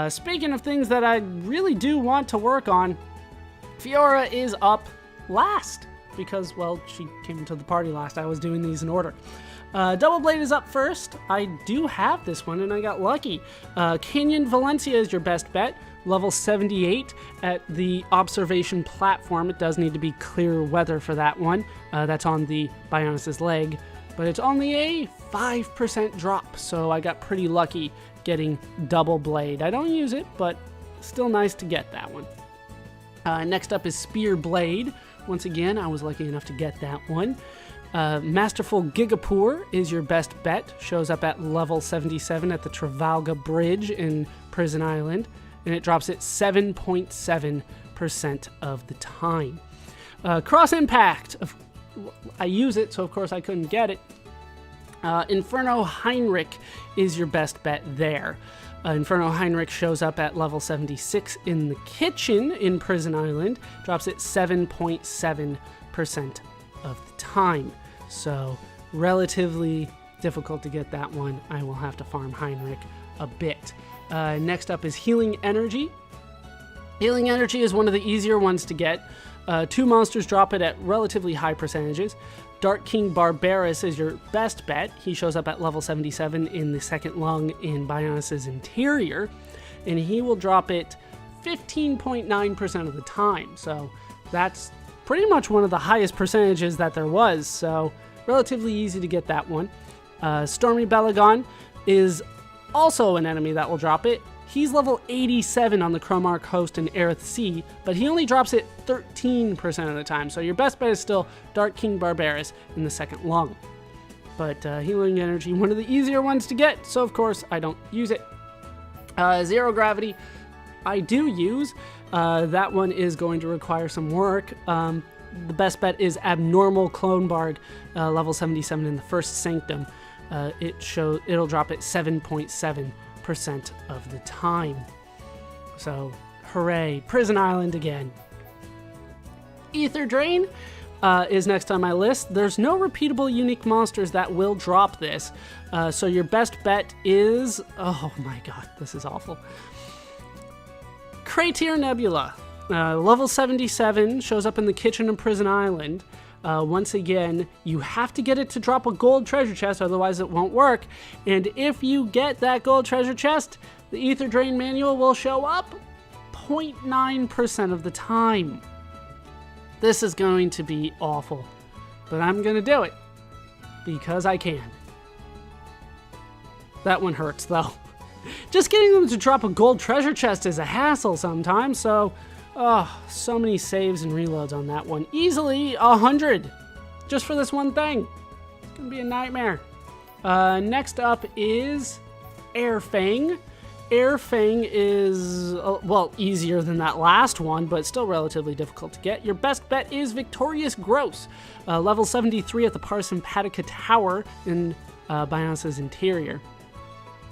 Speaking of things that I really do want to work on, Fiora is up last because, well, she came into the party last. I was doing these in order. Double Blade is up first. I do have this one, and I got lucky. Canyon Valencia is your best bet. Level 78 at the observation platform. It does need to be clear weather for that one. That's on the Bionis' leg, but it's only a 5% drop, so I got pretty lucky getting Double Blade. I don't use it, but still nice to get that one. Next up is Spear Blade. Once again, I was lucky enough to get that one. Masterful Gigapoor is your best bet. Shows up at level 77 at the Trafalgar Bridge in Prison Island, and it drops it 7.7% of the time. Cross Impact. I use it, so of course I couldn't get it. Inferno Heinrich is your best bet there. Inferno Heinrich shows up at level 76 in the kitchen in Prison Island, drops it 7.7% of the time. So relatively difficult to get that one. I will have to farm Heinrich a bit. Next up is Healing Energy. Healing Energy is one of the easier ones to get. 2 monsters drop it at relatively high percentages. Dark King Barbarous is your best bet. He shows up at level 77 in the second lung in Bionis' interior, and he will drop it 15.9% of the time. So that's pretty much one of the highest percentages that there was, so relatively easy to get that one. Stormy Belagon is also an enemy that will drop it. He's level 87 on the Cromark Host in Aerith Sea, but he only drops it 13% of the time, so your best bet is still Dark King Barbarous in the second lung. But Healing Energy, one of the easier ones to get, so of course I don't use it. Zero Gravity, I do use. That one is going to require some work. The best bet is Abnormal Clonebarg, level 77 in the First Sanctum. It'll drop at 7.7% of the time. So, hooray. Prison Island again. Ether Drain is next on my list. There's no repeatable unique monsters that will drop this. So your best bet is... Oh my god, this is awful. Kratir Nebula. Level 77, shows up in the kitchen of Prison Island. Once again, you have to get it to drop a gold treasure chest, otherwise it won't work. And if you get that gold treasure chest, the Ether Drain manual will show up 0.9% of the time. This is going to be awful, but I'm going to do it because I can. That one hurts though. Just getting them to drop a gold treasure chest is a hassle sometimes, so so many saves and reloads on that one. Easily 100 just for this one thing. It's gonna be a nightmare. Next up is Air Fang. Air Fang is, well, easier than that last one, but still relatively difficult to get. Your best bet is Victorious Gross. Level 73 at the Parasympathetica Tower in Bionis' interior,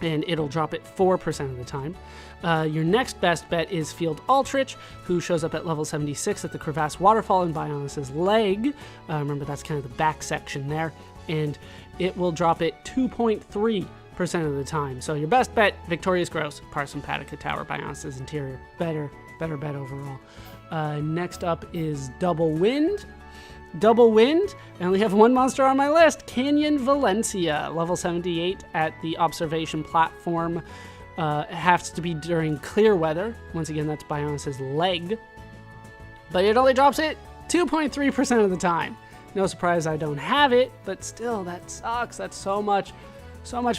and it'll drop it 4% of the time. Your next best bet is Field Aldrich, who shows up at level 76 at the Crevasse Waterfall in Bionis' leg. Remember, that's kind of the back section there, and it will drop it 2.3% of the time. So your best bet, Victorious Gross, Parasympathetica Tower, Bionis' interior. Better bet overall. Next up is Double Wind. Double Wind, I only have one monster on my list, Canyon Valencia, level 78 at the observation platform. It has to be during clear weather. Once again, that's Bionis' leg. But it only drops it 2.3% of the time. No surprise I don't have it, but still, that sucks. That's so much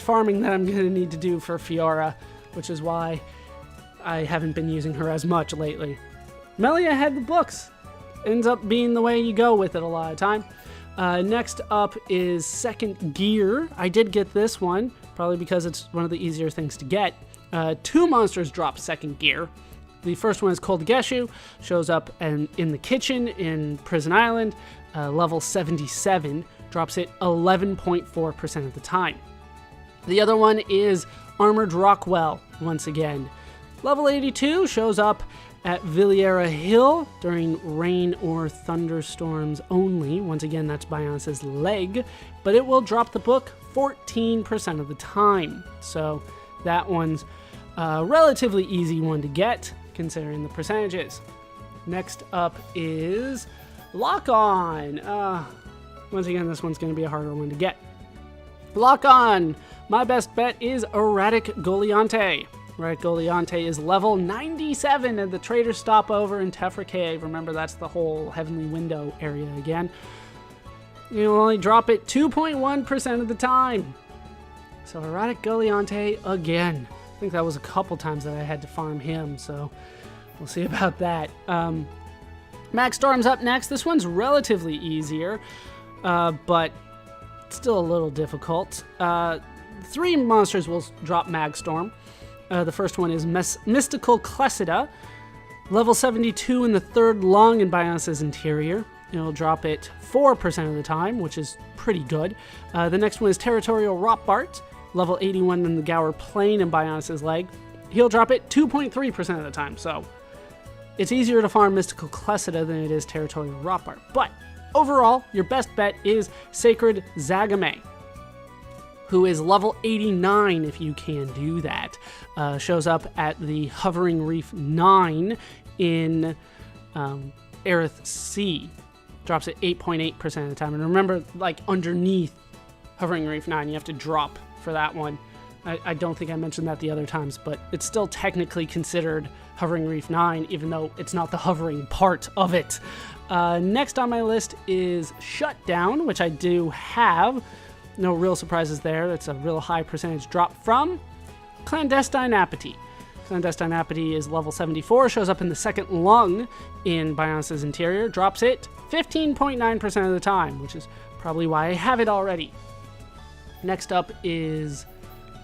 farming that I'm going to need to do for Fiora, which is why I haven't been using her as much lately. Melia had the books. Ends up being the way you go with it a lot of time. Next up is Second Gear. I did get this one, probably because it's one of the easier things to get. 2 monsters drop Second Gear. The first one is Cold Geshu, shows up in the kitchen in Prison Island, level 77, drops it 11.4% of the time. The other one is Armored Rockwell, once again. Level 82 shows up at Villiera Hill during rain or thunderstorms only. Once again, that's Bionis' leg, but it will drop the book 14% of the time. So that one's Relatively easy one to get, considering the percentages. Next up is Lockon. Once again, this one's going to be a harder one to get. Lockon. My best bet is Erratic Goliante. Erratic Goliante is level 97 at the Trader's Stopover in Tephra Cave. Remember, that's the whole Heavenly Window area again. You'll only drop it 2.1% of the time. So Erratic Goliante again. I think that was a couple times that I had to farm him, so we'll see about that. Mag Storm's up next. This one's relatively easier, but still a little difficult. 3 monsters will drop Mag Storm. The first one is Mystical Clessida, level 72 in the 3rd lung in Bionis' interior. It'll drop it 4% of the time, which is pretty good. The next one is Territorial Rotbart, level 81 in the Gower Plain in Bionis' leg. He'll drop it 2.3% of the time, so it's easier to farm Mystical Clessida than it is Territorial Rotbart. But overall, your best bet is Sacred Zagame, who is level 89 if you can do that. Shows up at the Hovering Reef 9 in Aerith Sea. Drops it 8.8% of the time. And remember, like, underneath Hovering Reef 9, you have to drop for that one. I don't think I mentioned that the other times, but it's still technically considered Hovering Reef 9, even though it's not the hovering part of it. Next on my list is Shutdown, which I do have. No real surprises there. It's a real high percentage drop from Clandestine Apathy. Clandestine Apathy is level 74, shows up in the 2nd lung in Bionis' interior, drops it 15.9% of the time, which is probably why I have it already. Next up is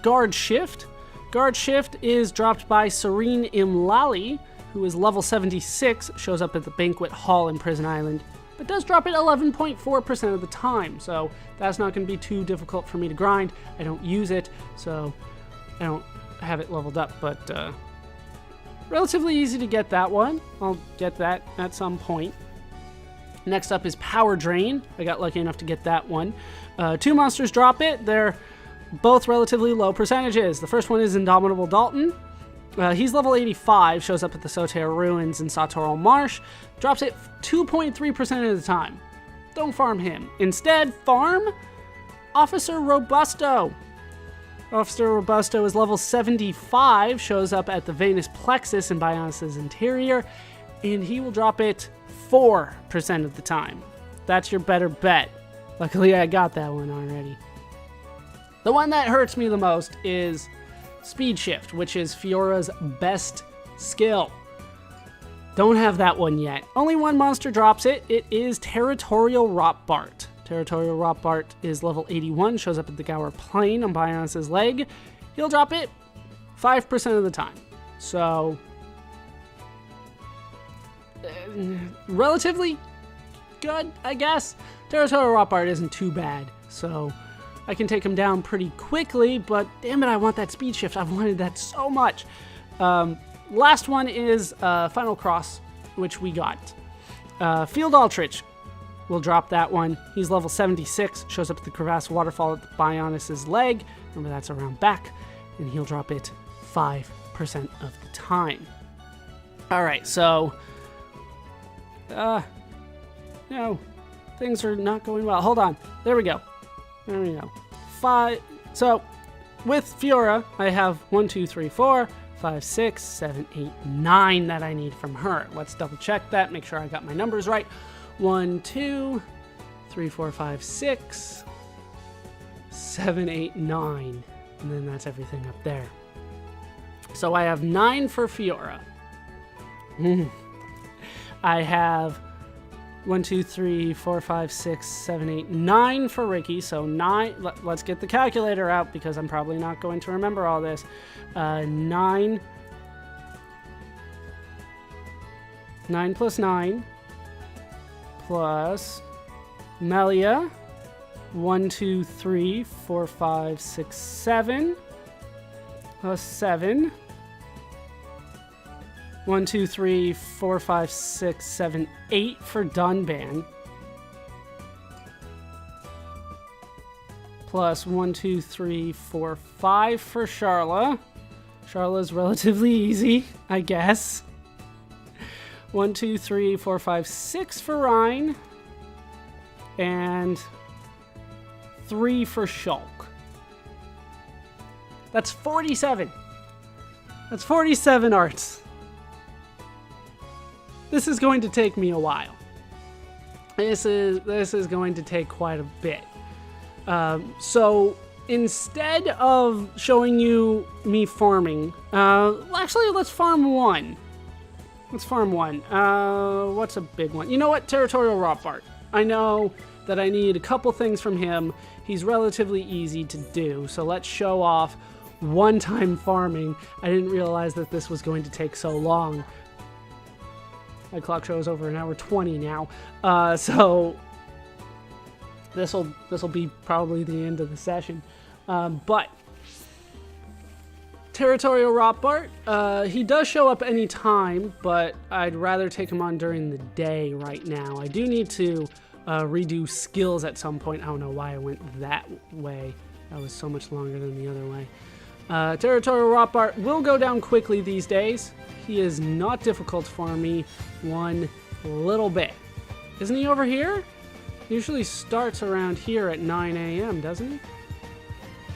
Guard Shift. Guard Shift is dropped by Serene Imlali, who is level 76, shows up at the Banquet Hall in Prison Island, but does drop it 11.4% of the time, so that's not going to be too difficult for me to grind. I don't use it, so I don't have it leveled up, but relatively easy to get that one. I'll get that at some point. Next up is Power Drain. I got lucky enough to get that one. 2 monsters drop it. They're both relatively low percentages. The first one is Indomitable Dalton. He's level 85, shows up at the Soter Ruins in Satoral Marsh, drops it 2.3% of the time. Don't farm him. Instead, farm Officer Robusto. Officer Robusto is level 75, shows up at the Venus Plexus in Bionis' interior, and he will drop it 4% of the time. That's your better bet. Luckily, I got that one already. The one that hurts me the most is Speed Shift, which is Fiora's best skill. Don't have that one yet. Only 1 monster drops it. It is Territorial Rotbart. Territorial Rotbart is level 81, shows up at the Gower Plain on Bionis' leg. He'll drop it 5% of the time. So, relatively good, I guess. Territorial Rotbart isn't too bad, so I can take him down pretty quickly, but damn it, I want that Speed Shift. I've wanted that so much. Last one is Final Cross, which we got. Field Aldrich will drop that one. He's level 76, shows up at the Crevasse Waterfall at Bionis' leg. Remember, that's around back, and he'll drop it 5% of the time. All right, so no, things are not going well. Hold on. There we go. 5. So with Fiora, I have 1, 2, 3, 4, 5, 6, 7, 8, 9 that I need from her. Let's double check that, make sure I got my numbers right. 1, 2, 3, 4, 5, 6, 7, 8, 9. And then that's everything up there. So I have 9 for Fiora. I have 1, 2, 3, 4, 5, 6, 7, 8, 9 for Ricky. So 9. Let's get the calculator out because I'm probably not going to remember all this. 9 plus 9 plus Melia. 1, 2, 3, 4, 5, 6, 7 plus 7. 1, 2, 3, 4, 5, 6, 7, 8 for Dunban. Plus 1, 2, 3, 4, 5 for Charla. Charla's relatively easy, I guess. 1, 2, 3, 4, 5, 6 for Rhine. And 3 for Shulk. That's 47. That's 47 arts. This is going to take me a while. This is going to take quite a bit. So instead of showing you me farming, actually let's farm one. Let's farm one. What's a big one? You know what? Territorial Rotbart. I know that I need a couple things from him. He's relatively easy to do, so let's show off one-time farming. I didn't realize that this was going to take so long. My clock shows over an hour 20 now, so this'll be probably the end of the session. But Territorial Rotbart, he does show up any time, but I'd rather take him on during the day right now. I do need to redo skills at some point. I don't know why I went that way. That was so much longer than the other way. Territorial Rotbart will go down quickly these days. He is not difficult for me one little bit. Isn't he over here? He usually starts around here at 9 a.m., doesn't he?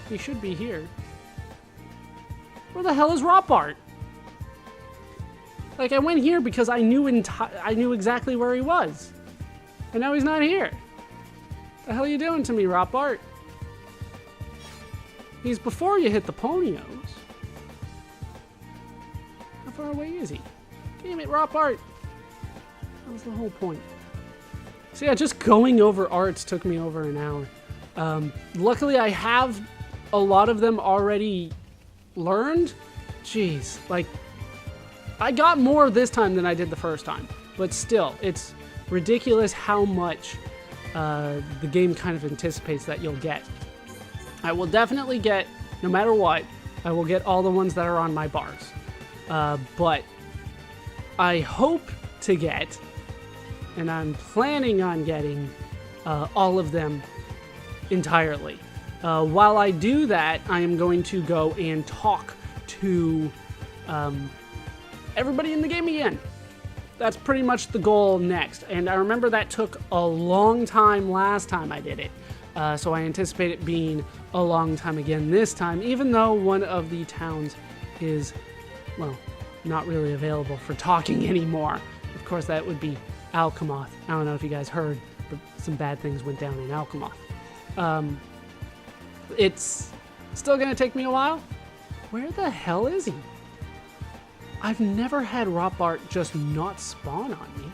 He should be here. Where the hell is Rotbart? Like, I went here because I knew exactly where he was. And now he's not here. The hell are you doing to me, Rotbart? He's before you hit the Ponios. How far away is he? Damn it, Rotbart. That was the whole point. So yeah, just going over arts took me over an hour. Luckily, I have a lot of them already learned. Jeez, like, I got more this time than I did the first time. But still, it's ridiculous how much the game kind of anticipates that you'll get. I will definitely get, no matter what, I will get all the ones that are on my bars. But I hope to get, and I'm planning on getting, all of them entirely. While I do that, I am going to go and talk to everybody in the game again. That's pretty much the goal next. And I remember that took a long time last time I did it. So I anticipate it being a long time again this time, even though one of the towns is, well, not really available for talking anymore. Of course, that would be Alchemoth. I don't know if you guys heard, but some bad things went down in Alchemoth. It's still going to take me a while. Where the hell is he? I've never had Rotbart just not spawn on me.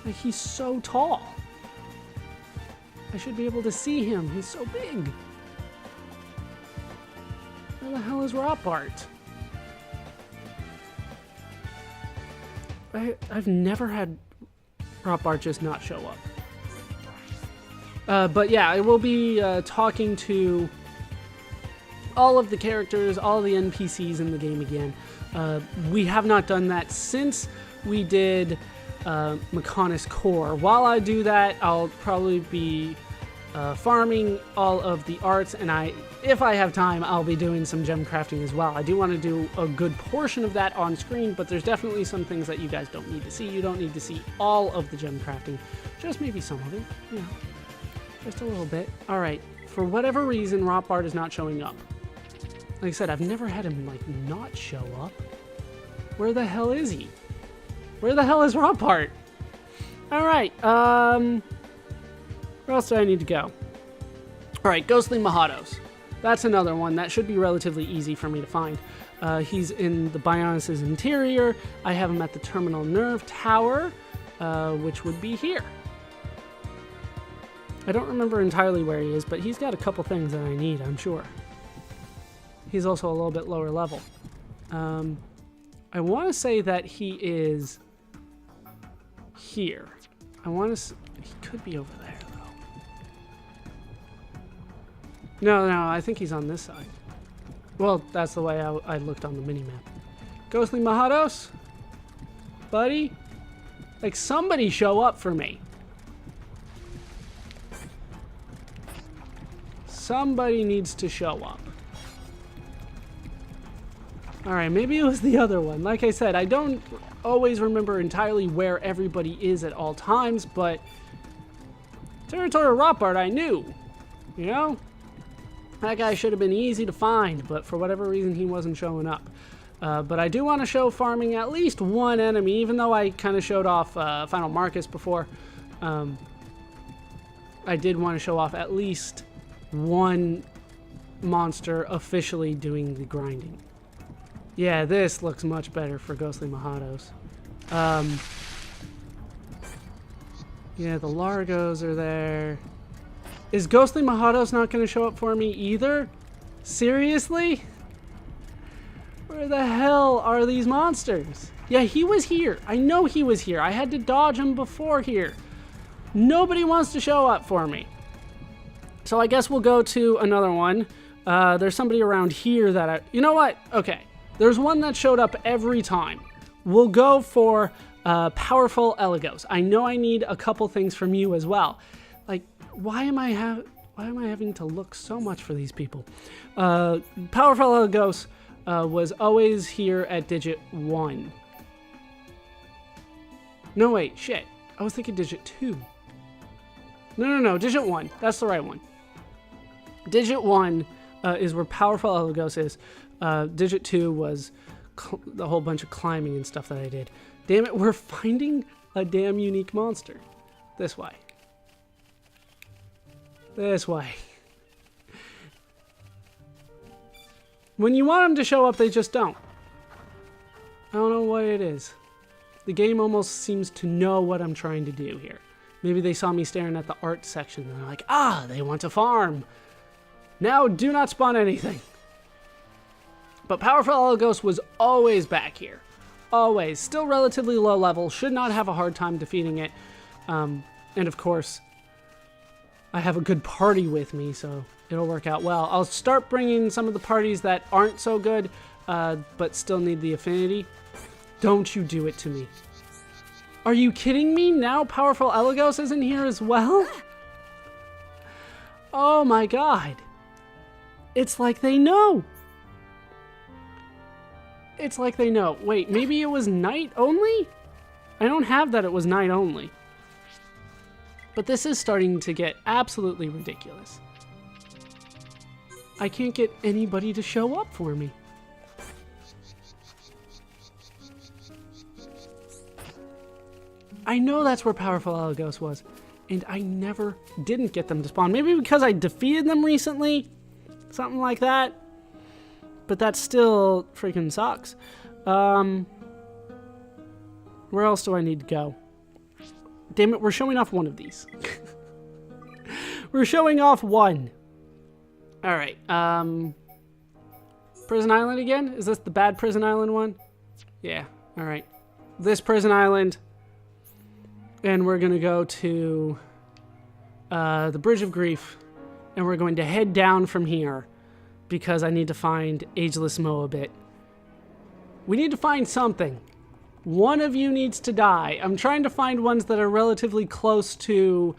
Like, he's so tall. I should be able to see him. He's so big. Where the hell is Rotbart? I've never had Rotbart just not show up. But yeah, I will be talking to all of the characters, all of the NPCs in the game again. We have not done that since we did Mechonis Core. While I do that, I'll probably be farming all of the arts, and if I have time, I'll be doing some gem crafting as well. I do want to do a good portion of that on screen, but there's definitely some things that you guys don't need to see. You don't need to see all of the gem crafting, just maybe some of it, you know, just a little bit. All right, for whatever reason, Rotbart is not showing up. Like I said, I've never had him, like, not show up. Where the hell is he? Where the hell is Rotbart? All right, where else do I need to go? All right, Ghostly Mahatos. That's another one that should be relatively easy for me to find. He's in the Bionis' interior. I have him at the Terminal Nerve Tower, which would be here. I don't remember entirely where he is, but he's got a couple things that I need, I'm sure. He's also a little bit lower level. I want to say that he is here. He could be over there, though. No, I think he's on this side. Well, that's the way I looked on the minimap. Ghostly Mahatos? Buddy? Like, somebody show up for me. Somebody needs to show up. Alright, maybe it was the other one. Like I said, I don't always remember entirely where everybody is at all times, but Territorial Rothbard I knew. You know? That guy should have been easy to find, but for whatever reason he wasn't showing up. But I do want to show farming at least one enemy, even though I kind of showed off Final Marcus before. I did want to show off at least one monster officially doing the grinding. Yeah, this looks much better for Ghostly Mahatos. Yeah, the Largos are there. Is Ghostly Mahatos not going to show up for me either? Seriously? Where the hell are these monsters? Yeah, he was here. I know he was here. I had to dodge him before here. Nobody wants to show up for me. So I guess we'll go to another one. There's somebody around here that I... You know what? Okay. There's one that showed up every time. We'll go for Powerful Elegos. I know I need a couple things from you as well. Like, why am I having to look so much for these people? Powerful Elegos was always here at digit 1. No, wait, shit. I was thinking digit 2. No, digit 1. That's the right one. Digit 1 is where Powerful Elegos is. Digit 2 was the whole bunch of climbing and stuff that I did. Damn it, we're finding a damn unique monster. This way. This way. When you want them to show up, they just don't. I don't know what it is. The game almost seems to know what I'm trying to do here. Maybe they saw me staring at the art section and they're like, ah, they want to farm. Now do not spawn anything. But Powerful Elegos was always back here. Always. Still relatively low level. Should not have a hard time defeating it. And of course, I have a good party with me, so it'll work out well. I'll start bringing some of the parties that aren't so good, but still need the affinity. Don't you do it to me. Are you kidding me? Now Powerful Elegos isn't here as well? Oh my god. It's like they know. It's like they know. Wait, maybe it was night only? I don't have that it was night only. But this is starting to get absolutely ridiculous. I can't get anybody to show up for me. I know that's where Powerful Elegos was, and I didn't get them to spawn. Maybe because I defeated them recently? Something like that. But that still freaking sucks. Where else do I need to go? Damn it, we're showing off one of these. We're showing off one. Alright, Prison Island again? Is this the bad Prison Island one? Yeah, alright. This Prison Island. And we're gonna go to the Bridge of Grief. And we're going to head down from here. Because I need to find Ageless Moabit. We need to find something. One of you needs to die. I'm trying to find ones that are relatively close to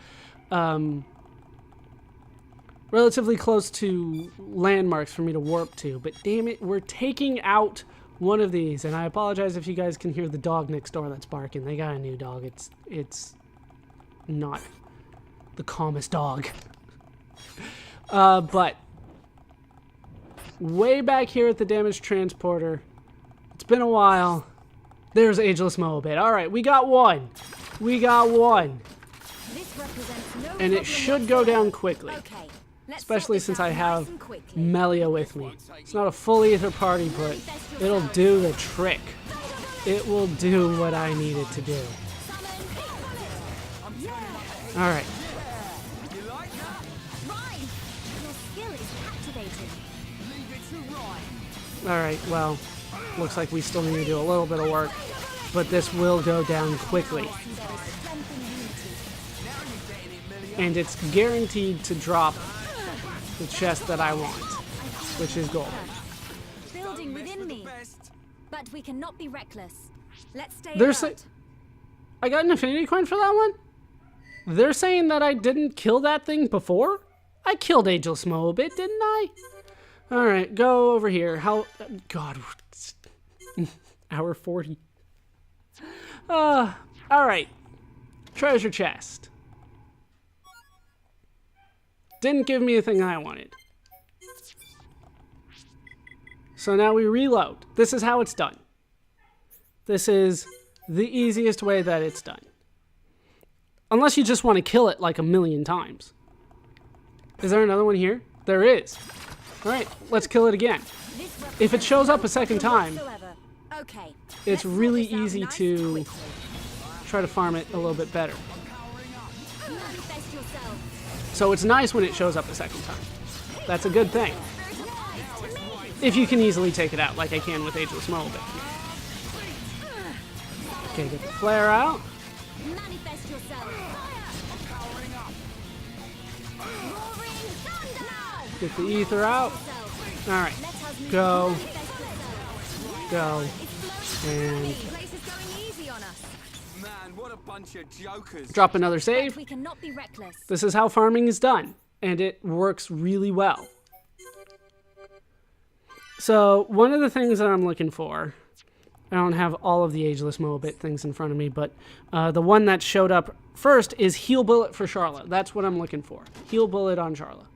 landmarks for me to warp to. But damn it, we're taking out one of these. And I apologize if you guys can hear the dog next door that's barking. They got a new dog. It's not the calmest dog. But way back here at the damaged transporter. It's been a while. There's Ageless Moabit. Alright, we got one. We got one. And it should go down quickly. Especially since I have Melia with me. It's not a full ether party, but it'll do the trick. It will do what I need it to do. Alright. Alright, well, looks like we still need to do a little bit of work, but this will go down quickly. And it's guaranteed to drop the chest that I want, which is gold. Building within me, but we cannot be reckless. Let's stay out. I got an affinity coin for that one? They're saying that I didn't kill that thing before? I killed Ageless Moabit, didn't I? Alright, go over here. God, Hour 40. Alright. Treasure chest. Didn't give me a thing I wanted. So now we reload. This is how it's done. This is the easiest way that it's done. Unless you just want to kill it like a million times. Is there another one here? There is. Alright, let's kill it again. If it shows up a second time, it's really easy to try to farm it a little bit better. So it's nice when it shows up a second time. That's a good thing. If you can easily take it out, like I can with Ageless Mobile. Okay, get the flare out. Get the ether out. Alright. Go. Go. And drop another save. This is how farming is done. And it works really well. So, one of the things that I'm looking for, I don't have all of the Ageless Mobile things in front of me, but the one that showed up first is Heal Bullet for Charla. That's what I'm looking for. Heal Bullet on Charla.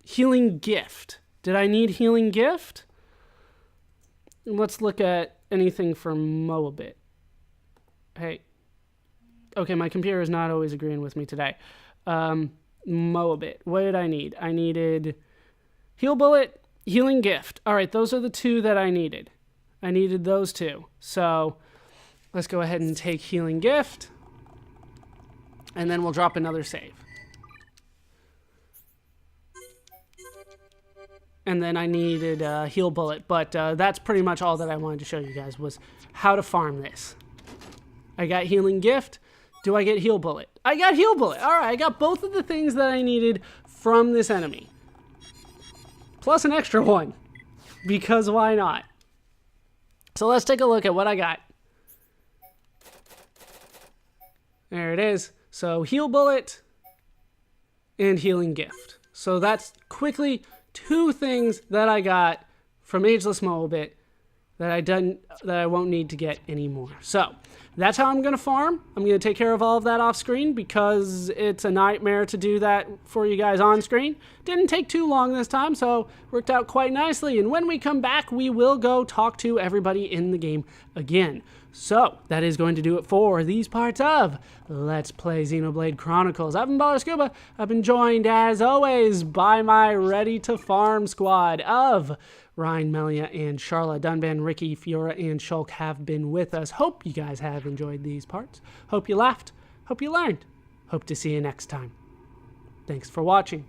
Healing Gift. Did I need Healing Gift? Let's look at anything for Moabit. Hey. Okay, my computer is not always agreeing with me today. Moabit. What did I need? I needed Heal Bullet, Healing Gift. All right, those are the two that I needed. I needed those two. So let's go ahead and take Healing Gift. And then we'll drop another save. And then I needed Heal Bullet. But that's pretty much all that I wanted to show you guys was how to farm this. I got Healing Gift. Do I get Heal Bullet? I got Heal Bullet. All right, I got both of the things that I needed from this enemy. Plus an extra one. Because why not? So let's take a look at what I got. There it is. So Heal Bullet and Healing Gift. So that's quickly two things that I got from Ageless Mobile that I won't need to get anymore. So that's how I'm going to farm. I'm going to take care of all of that off screen because it's a nightmare to do that for you guys on screen. Didn't take too long this time, so worked out quite nicely. And when we come back, we will go talk to everybody in the game again. So that is going to do it for these parts of Let's Play Xenoblade Chronicles. I've been ballerscuba. I've been joined, as always, by my ready-to-farm squad of Ryan, Melia, and Charla. Dunban, Ricky, Fiora, and Shulk have been with us. Hope you guys have enjoyed these parts. Hope you laughed. Hope you learned. Hope to see you next time. Thanks for watching.